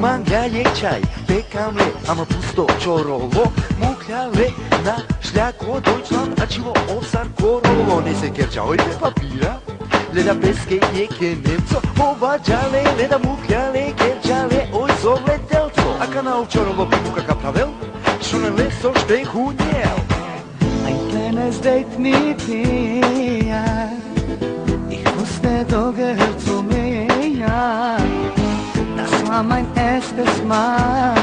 Mangaje čaj, pekam le, ама пусто чороло, мукляле на шляко Deutschland, а чиво овсар короло, не се керча, ой бе папира, леда песке еке немцо, обаджале, леда мукляле, керчале, ой золетелцо, а канал чороло пику кака правел, шунеле со шпехунел. Ein kleines Date mit dir, ich wusste, du gehört zu mir. Das war mein erstes Mal,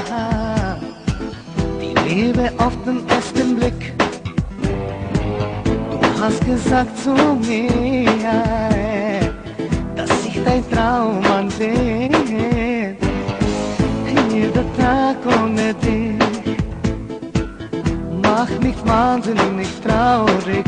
die Liebe auf den ersten Blick. Du hast gesagt zu mir, dass ich dein Traummann bin, jeder Tag ohne dich macht mich wahnsinnig traurig.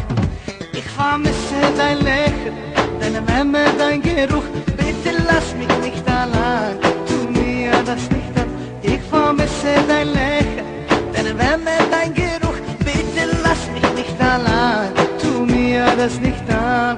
Ich vermisse dein Lächeln, deine Wärme, dein Geruch. Bitte lass mich nicht allein, tu mir das nicht an. Ich vermisse dein Lächeln, deine Wärme, dein Geruch. Bitte lass mich nicht allein, tu mir das nicht an.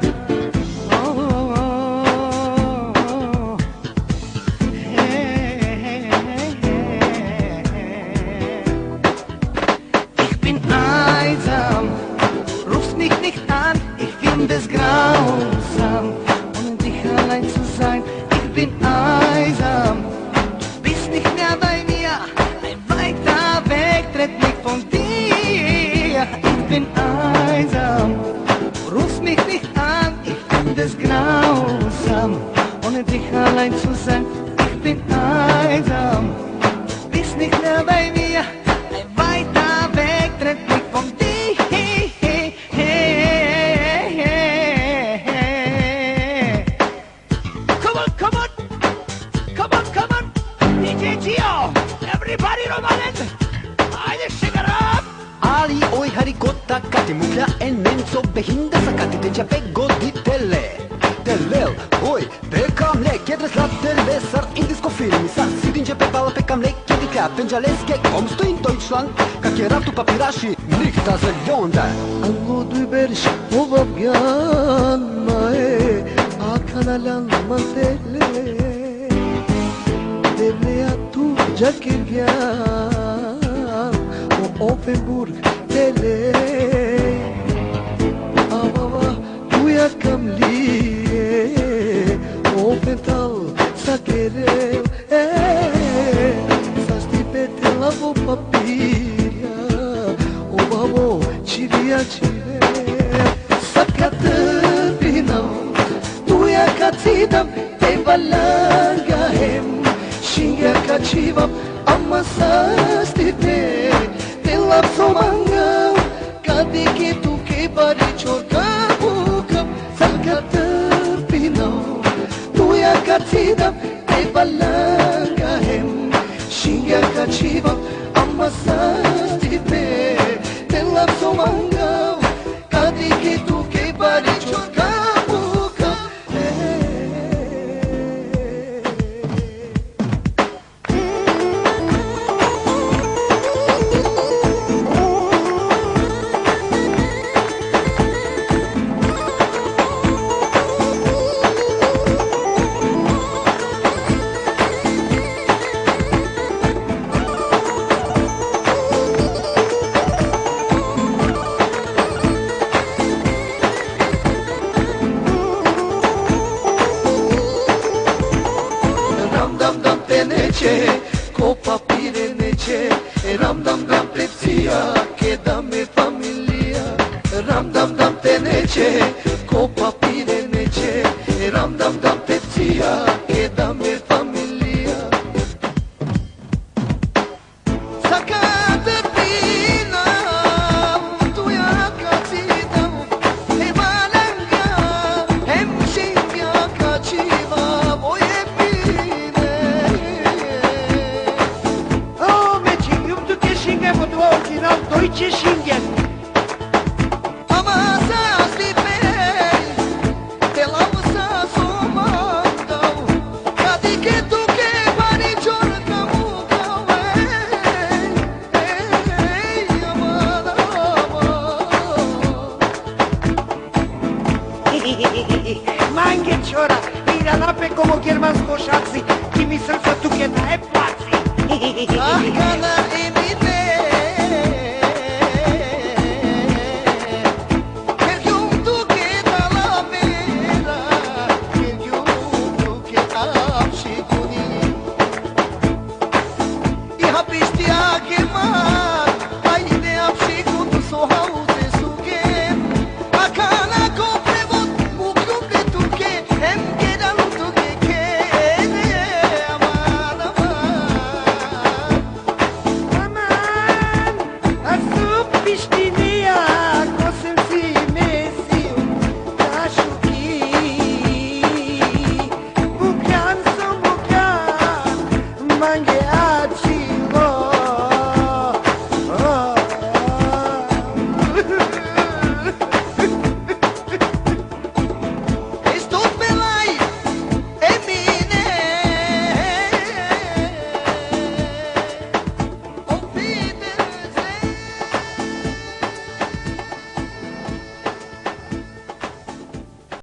Es grausam, ohne dich allein zu sein. Ich bin einsam, du bist nicht mehr bei mir. Ein weiter Weg trennt mich von dir. Ich bin einsam, rufst mich nicht an. Ich finde es grausam, ohne dich allein zu sein. Ich bin einsam, du bist nicht mehr bei mir. Ein weiter Weg trennt mich von dir. Everybody romanent! Haydi shigarab! Ali oi harikota kati mukla enenso behinda sakati te chape godi tele. Telel, oi, pekamle, kedres latter vesar indisko filmi sa sidin chape bala pekamle, kedi klappen jaleske kommst du in Deutschland? Kakera tu papirashi, nikta zeljonda. Allo du berish ovabyan mae, akanalan mantele. Devleya tu Jakiryan, o Offenburg tele. Avava duya kamliye, Offental sakerel. Sasti pete lavo papirya, o babo çiriya çire. Sakatır binam, duya katidam, tevalanga hem. Shinga kachivam, amma sastipe, telap somangam, kadi ki tu ke bari chorka bukam, salkatar pinam, tuya katidam, te balanga hem. Shinga kachivam, amma sastipe, telap somangam, kadi ki tu ke bari chorka bukam. Copa Pirenece, ram dam dam pepsia, che dame familia. Ram dam dam tenece, Copa Pirenece, ram dam dam pepsia, che dame familia. Sacate pina, tu ya katida, e malanga, em shinga kachiva, oye pine. Deutsche Schinken! Ama sastipe, telap somangam, kadi ke tu ke bari chorka mukam. Aman aman. Mange chora, mira nape como quieras más cosazzi, que mi salsa tu que da e pazzi. Ahkana